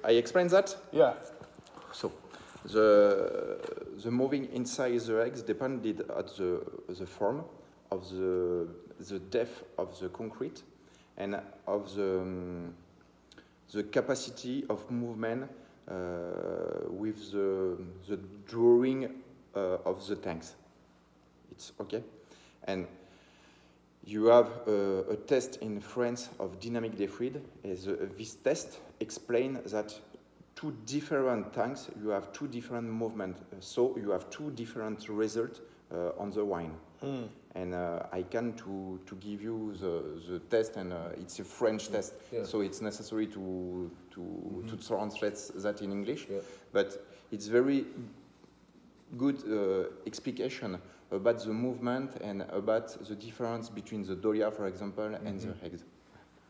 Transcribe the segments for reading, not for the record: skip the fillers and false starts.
I explained that? Yeah. So, the moving inside the eggs depended on the form of the depth of the concrete and of the capacity of movement with the drawing of the tanks. It's okay? And you have a test in France of dynamic defreed. This test explains that two different tanks, you have two different movements. So you have two different results on the wine. Mm. And I can to give you the test, and it's a French test, so it's necessary to translate that in English. Yeah. But it's very good explication about the movement and about the difference between the doria, for example, and the eggs.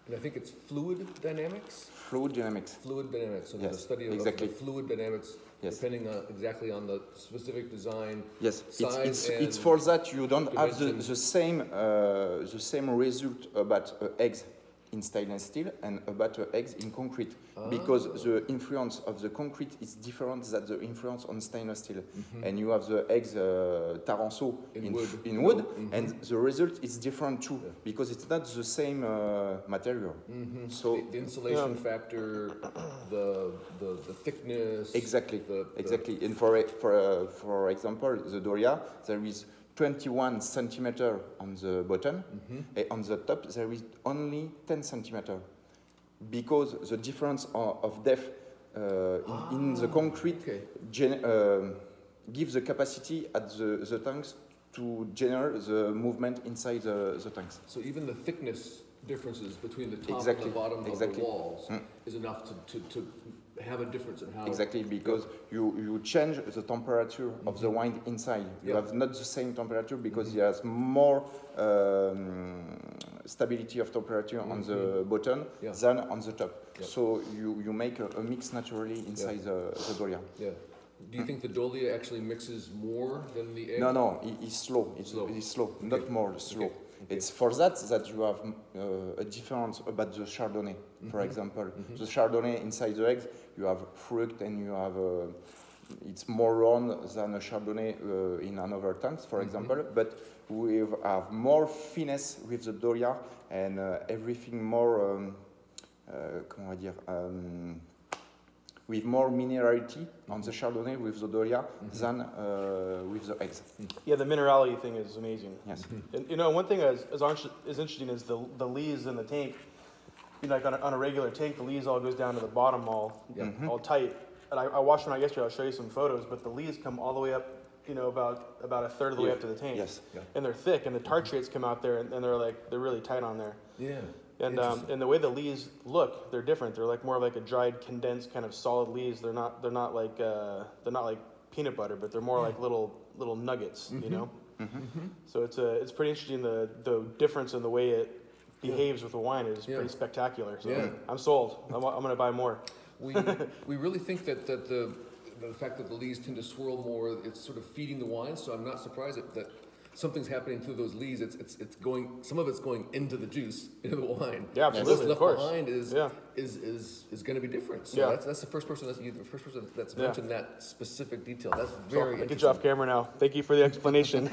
And I think it's fluid dynamics? Fluid dynamics. Fluid dynamics, so yes, the study of exactly. the fluid dynamics, yes. Depending on exactly on the specific design, yes, size it's for that you don't have the same result about eggs in stainless steel and about eggs in concrete, because the influence of the concrete is different than the influence on stainless steel. And you have the eggs Taranceau in wood, and the result is different too, because it's not the same material. So the insulation factor, the thickness. Exactly, exactly. And for example, the Doria, there is 21 centimeter on the bottom, and on the top there is only 10 centimeter, because the difference of depth in the concrete gives the capacity at the tanks to generate the movement inside the tanks. So even the thickness differences between the top and the bottom of the walls is enough to have a difference in how... Exactly, because you change the temperature of the wine inside. You have not the same temperature because it has more stability of temperature on the bottom than on the top. So you make a mix naturally inside the Doria. Yeah. Do you think the Dolia actually mixes more than the egg? No, it's slow. It's slow, not more slow. Okay. It's for that you have a difference about the Chardonnay, for example. The Chardonnay inside the eggs, you have fruit and you have, it's more round than a Chardonnay in another tanks, for example, but we have more finesse with the Doria and everything more, comment on va dire, with more minerality on the Chardonnay with the Doria than with the eggs. Yeah, the minerality thing is amazing. Yes. And you know, one thing is interesting is the lees in the tank. You know, like on a regular tank, the lees all goes down to the bottom all tight. And I watched one out yesterday. I'll show you some photos. But the lees come all the way up, you know, about a third of the way up to the tank. Yes. Yeah. And they're thick, and the tartrates come out there, and they're really tight on there. Yeah. And the way the lees look, they're different. They're like more like a dried, condensed kind of solid lees. They're not like peanut butter, but they're more like little nuggets, you know. So it's pretty interesting. The difference in the way it behaves with the wine is pretty spectacular. So I'm sold. I'm going to buy more. We really think that the fact that the lees tend to swirl more, it's sort of feeding the wine. So I'm not surprised that something's happening through those lees. It's going. Some of it's going into the juice, into the wine. Yeah, absolutely. What's left behind is going to be different. So that's the first person that's mentioned that specific detail. That's very interesting. Get you off camera now. Thank you for the explanation.